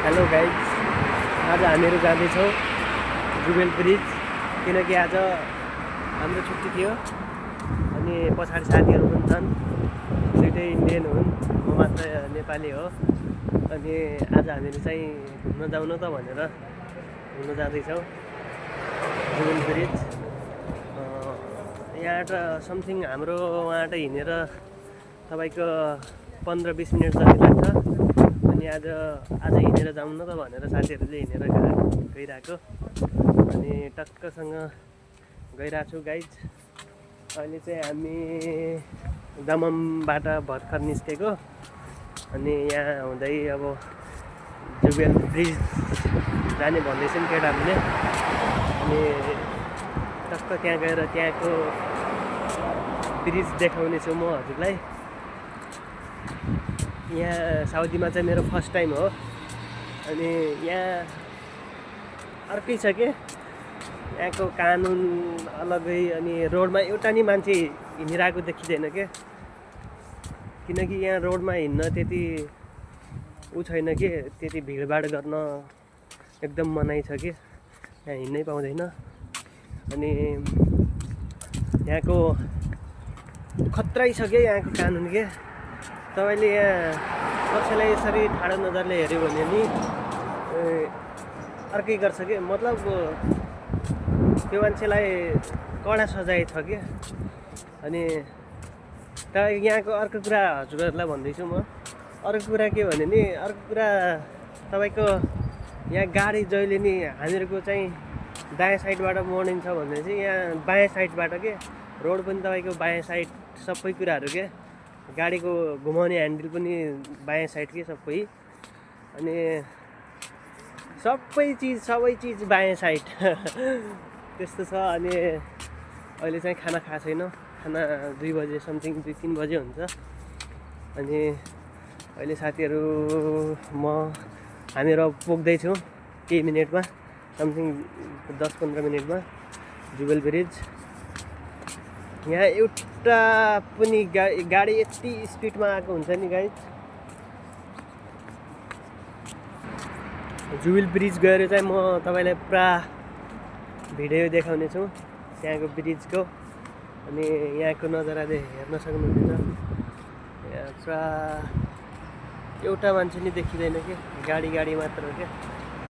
Hello guys, आज हामीहरू जाँदैछौँ जुबेल ब्रिज किनकि आज हाम्रो छुट्टी थियो अनि पछाडि साथीहरू पनि छन्। दुइटै इन्डियन हुन्, म मात्र नेपाली हो। अनि आज हामीहरू चाहिँ घुम्न जाउँ न त भनेर घुम्न जाँदैछौँ जुबेल ब्रिज। यहाँबाट समथिङ हाम्रो वहाँबाट हिँडेर तपाईँको 15-20 मिनट जति लाग्छ। अनि आज हिँडेर जाउँ न त भनेर साथीहरूले हिँडेर गइरहेको अनि टक्कसँग गइरहेको छु गाइज। अहिले चाहिँ हामी दममबाट भर्खर निस्केको अनि यहाँ हुँदै अब जुबेल ब्रिज जाने भन्दैछन् केटाहरूले। अनि टक्क त्यहाँ गएर त्यहाँको ब्रिज देखाउने छु म हजुरलाई। यहाँ साउदीमा चाहिँ मेरो फर्स्ट टाइम हो अनि यहाँ अर्कै छ के, यहाँको कानुन अलगै। अनि रोडमा एउटा नि मान्छे हिँडिरहेको देखिँदैन के, किनकि यहाँ रोडमा हिँड्न त्यति छैन के, त्यति भिडभाड गर्न एकदम मनाइ छ कि यहाँ हिँड्नै पाउँदैन। अनि यहाँको खत्रै छ के यहाँको कानुन के। तपाईँले यहाँ कसैलाई यसरी ठाडो नजरले हेऱ्यो भने नि अर्कै गर्छ कि, मतलब त्यो मान्छेलाई कडा सजाय छ कि। अनि त यहाँको अर्को कुरा हजुरहरूलाई भन्दैछु म। अर्को कुरा के भने नि, अर्को कुरा तपाईँको यहाँ गाडी जहिले नि हामीहरूको चाहिँ दायाँ साइडबाट मोडिन्छ भने चाहिँ यहाँ बायाँ साइडबाट के, रोड पनि तपाईँको बायाँ साइड सबै कुराहरू के, गाडीको घुमाउने ह्यान्डल पनि बायाँ साइड के सबै। अनि सबै चिज बायाँ साइड त्यस्तो छ। अनि अहिले चाहिँ खाना खाएको छैन, खाना 2 बजे समथिङ 2-3 बजे हुन्छ। अनि अहिले साथीहरू हामीहरू पुग्दैछौँ केही मिनटमा, समथिङ 10-15 मिनटमा जुबेल ब्रिज। यहाँ एउटा पनि गाडी यति स्पिडमा आएको हुन्छ नि गाइज। जुबेल ब्रिज गएर चाहिँ म तपाईँलाई पुरा भिडियो देखाउने छु त्यहाँको ब्रिजको। अनि यहाँको नजारा हेर्न सक्नुहुन्छ। यहाँ पुरा एउटा मान्छे नि देखिँदैन कि, गाडी मात्र हो क्या।